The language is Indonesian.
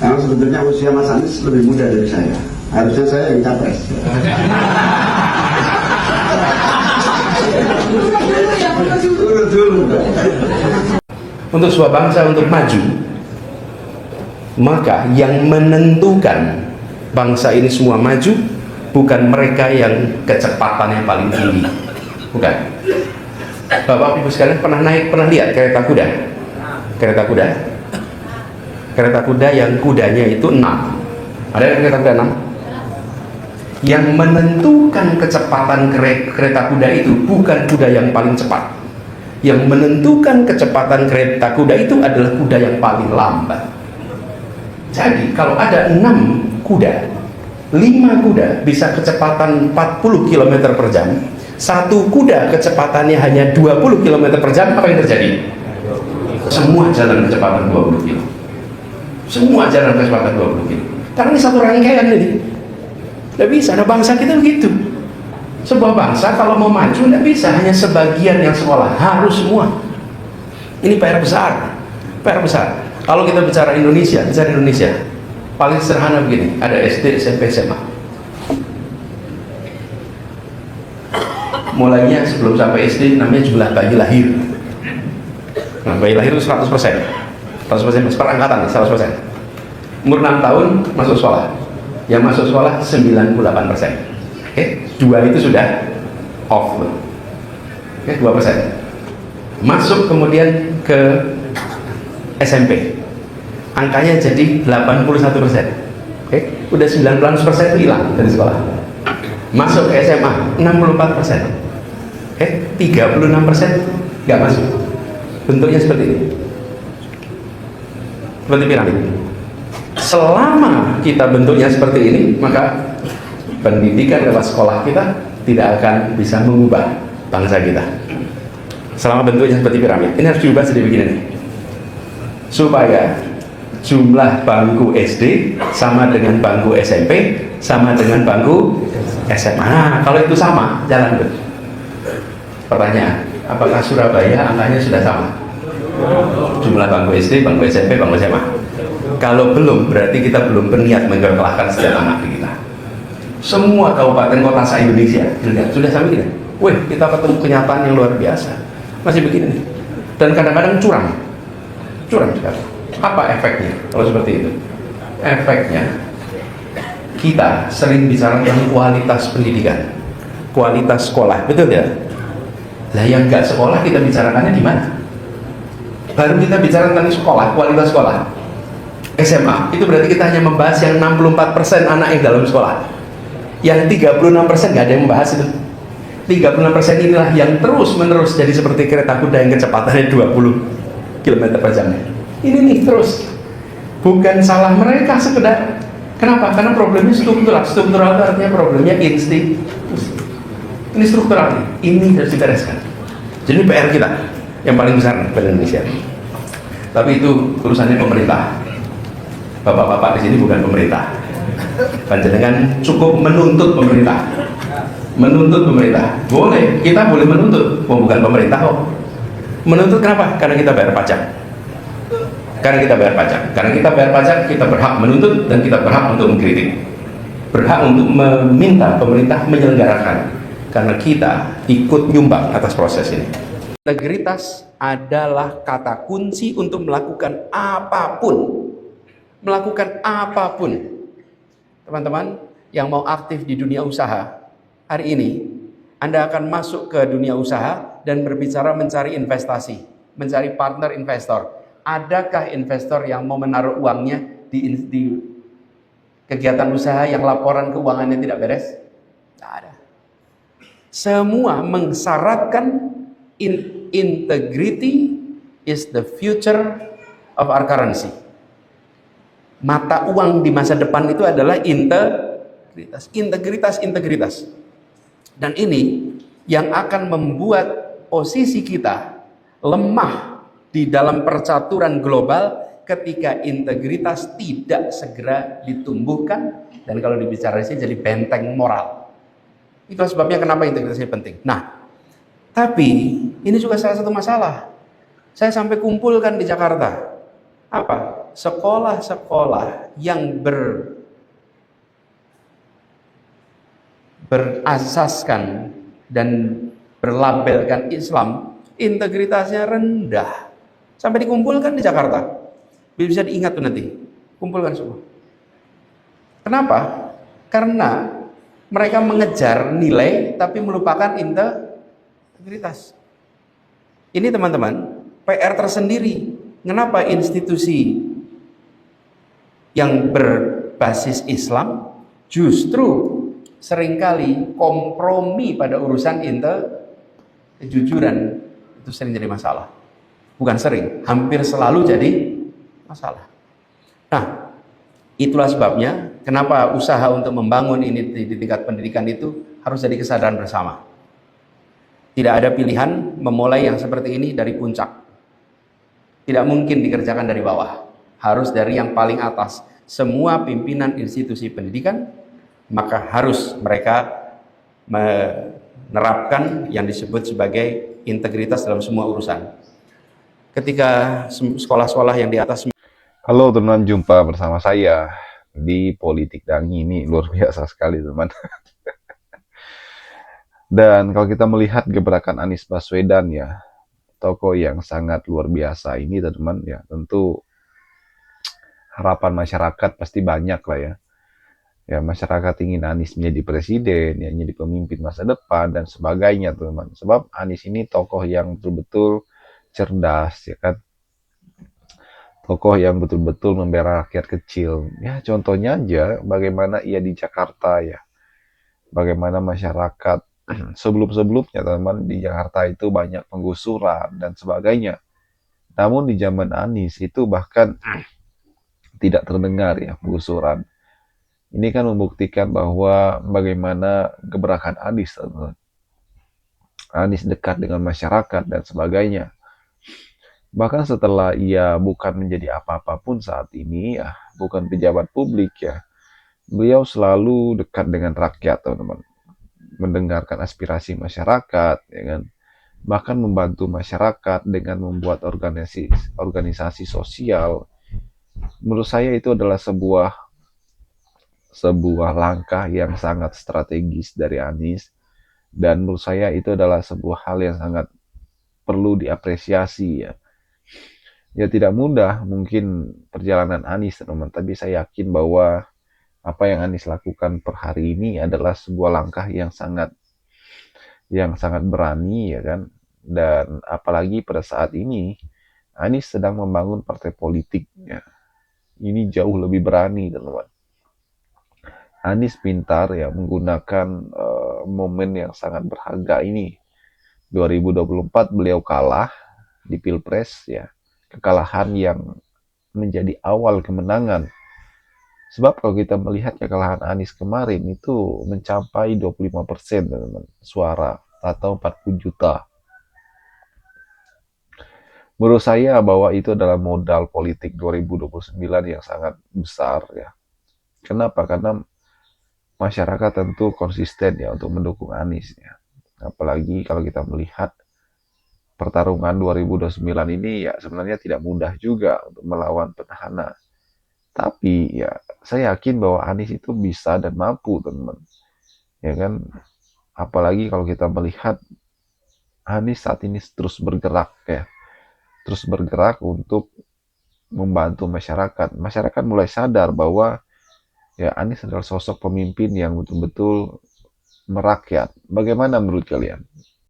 Karena sebetulnya usia Mas Anies lebih muda dari saya. Harusnya saya yang capres. Untuk sebuah bangsa untuk maju, maka yang menentukan bangsa ini semua maju bukan mereka yang kecepatannya paling tinggi, bukan. Bapak Ibu sekalian pernah lihat kereta kuda? Kereta kuda yang kudanya itu 6. Ada kereta kuda 6? Yang menentukan kecepatan kereta kuda itu bukan kuda yang paling cepat. Yang menentukan kecepatan kereta kuda itu adalah kuda yang paling lambat. Jadi kalau ada 6 kuda, 5 kuda bisa kecepatan 40 km per jam, satu kuda kecepatannya hanya 20 km per jam, apa yang terjadi? Semua jalan kecepatan 20 km. Semua jalan kecepatan 20 km. Karena ini satu rangkaian ini. Tidak bisa, ada bangsa kita begitu. Sebuah bangsa kalau mau maju tidak bisa hanya sebagian yang sekolah, harus semua. Ini PR besar. Kalau kita bicara Indonesia, paling sederhana begini, ada SD, SMP, SMA. Mulainya sebelum sampai SD namanya jumlah bayi lahir. Nah, bayi lahir itu 100%, seperangkatan 100%. Umur 6 tahun masuk sekolah. Yang masuk sekolah 98%. Oke, 2 itu sudah off. Oke, 2%. Masuk kemudian ke SMP. Angkanya jadi 81%. Oke, udah 19% itu hilang dari sekolah. Masuk ke SMA 64%. Oke, 36% nggak masuk. Bentuknya seperti ini. Seperti piramid. Selama kita bentuknya seperti ini, maka pendidikan lewat sekolah kita tidak akan bisa mengubah bangsa kita. Selama bentuknya seperti piramid, ini harus diubah sedikit begini nih. Supaya jumlah bangku SD sama dengan bangku SMP sama dengan bangku SMA. Nah, kalau itu sama, jalan tuh. Pertanyaan, apakah Surabaya angkanya sudah sama? Jumlah bangku SD, bangku SMP, bangku SMA. Kalau belum, berarti kita belum berniat mengerkelahkan setiap anak kita. Semua kabupaten kota se-Indonesia sudah sama kita. Wih, kita ketemu kenyataan yang luar biasa. Masih begini nih. Dan kadang-kadang curang sekali. Apa efeknya kalau seperti itu? Efeknya kita sering bicara tentang kualitas pendidikan, kualitas sekolah, betul ya? Lah yang nggak sekolah kita bicarakannya di mana? Baru kita bicara tentang sekolah, kualitas sekolah. SMA, itu berarti kita hanya membahas yang 64% anak yang dalam sekolah. Yang 36% nggak ada yang membahas itu. 36% inilah yang terus-menerus jadi seperti kereta kuda yang kecepatannya 20 km per jam. Ini nih terus. Bukan salah mereka sekedar. Kenapa? Karena problemnya struktural. Struktural itu artinya problemnya institusi. Ini struktural. Ini harus dibereskan. Jadi PR kita yang paling besar pada Indonesia. Tapi itu urusannya pemerintah. Bapak-bapak di sini bukan pemerintah. Panjenengan cukup menuntut pemerintah. Boleh, kita boleh menuntut. Bukan pemerintah kok. Menuntut kenapa? Karena kita bayar pajak. Karena kita bayar pajak, kita berhak menuntut dan kita berhak untuk mengkritik. Berhak untuk meminta pemerintah menyelenggarakan. Karena kita ikut nyumbang atas proses ini. Integritas adalah kata kunci untuk melakukan apapun. Teman-teman yang mau aktif di dunia usaha, hari ini Anda akan masuk ke dunia usaha dan berbicara mencari investasi, mencari partner investor. Adakah investor yang mau menaruh uangnya di kegiatan usaha yang laporan keuangannya tidak beres? Tidak ada. Semua mensyaratkan integrity is the future of our currency. Mata uang di masa depan itu adalah integritas. Dan ini yang akan membuat posisi kita lemah di dalam percaturan global ketika integritas tidak segera ditumbuhkan, dan kalau dibicara sih jadi benteng moral. Itu sebabnya kenapa integritas ini penting. Nah, tapi ini juga salah satu masalah. Saya sampai kumpulkan di Jakarta Apa? Sekolah-sekolah yang berasaskan dan berlabelkan Islam, integritasnya rendah. Sampai dikumpulkan di Jakarta. Bisa diingat tuh nanti. Kumpulkan semua. Kenapa? Karena mereka mengejar nilai tapi melupakan integritas. Ini teman-teman, PR tersendiri. Kenapa institusi yang berbasis Islam justru seringkali kompromi pada urusan kejujuran? Itu sering jadi masalah. Bukan sering, hampir selalu jadi masalah. Nah, itulah sebabnya kenapa usaha untuk membangun ini di tingkat pendidikan itu harus jadi kesadaran bersama. Tidak ada pilihan memulai yang seperti ini dari puncak. Tidak mungkin dikerjakan dari bawah. Harus dari yang paling atas. Semua pimpinan institusi pendidikan, maka harus mereka menerapkan yang disebut sebagai integritas dalam semua urusan. Ketika sekolah-sekolah yang di atas. Halo teman, jumpa bersama saya di Politik dan ini luar biasa sekali teman. Dan kalau kita melihat gebrakan Anies Baswedan ya, tokoh yang sangat luar biasa ini teman ya, tentu harapan masyarakat pasti banyak lah ya. Ya, masyarakat ingin Anies menjadi presiden, ya, menjadi pemimpin masa depan dan sebagainya teman. Sebab Anies ini tokoh yang betul-betul cerdas ya kan. Tokoh yang betul-betul membela rakyat kecil. Ya, contohnya aja bagaimana ia di Jakarta ya. Bagaimana masyarakat sebelum-sebelumnya teman-teman di Jakarta itu banyak penggusuran dan sebagainya. Namun di zaman Anies itu bahkan tidak terdengar ya penggusuran. Ini kan membuktikan bahwa bagaimana gebrakan Anies, teman-teman. Anies dekat dengan masyarakat dan sebagainya. Bahkan setelah ia bukan menjadi apa-apa pun saat ini ya, bukan pejabat publik ya, beliau selalu dekat dengan rakyat teman-teman, mendengarkan aspirasi masyarakat ya kan, bahkan membantu masyarakat dengan membuat organisasi sosial. Menurut saya itu adalah sebuah langkah yang sangat strategis dari Anies, dan menurut saya itu adalah sebuah hal yang sangat perlu diapresiasi ya. Ya tidak mudah mungkin perjalanan Anies teman-teman, tapi saya yakin bahwa apa yang Anies lakukan per hari ini adalah sebuah langkah yang sangat berani ya kan. Dan apalagi pada saat ini Anies sedang membangun partai politik ya. Ini jauh lebih berani teman-teman. Anies pintar ya menggunakan momen yang sangat berharga ini. 2024 beliau kalah di Pilpres ya. Kekalahan yang menjadi awal kemenangan. Sebab kalau kita melihat kekalahan Anies kemarin itu mencapai 25% teman-teman, suara atau 40 juta. Menurut saya bahwa itu adalah modal politik 2029 yang sangat besar ya. Kenapa? Karena masyarakat tentu konsisten ya untuk mendukung Anies ya. Apalagi kalau kita melihat pertarungan 2029 ini ya sebenarnya tidak mudah juga untuk melawan petahana. Tapi ya saya yakin bahwa Anies itu bisa dan mampu teman-teman. Ya kan? Apalagi kalau kita melihat Anies saat ini terus bergerak ya. Terus bergerak untuk membantu masyarakat. Masyarakat mulai sadar bahwa ya Anies adalah sosok pemimpin yang betul-betul merakyat. Bagaimana menurut kalian?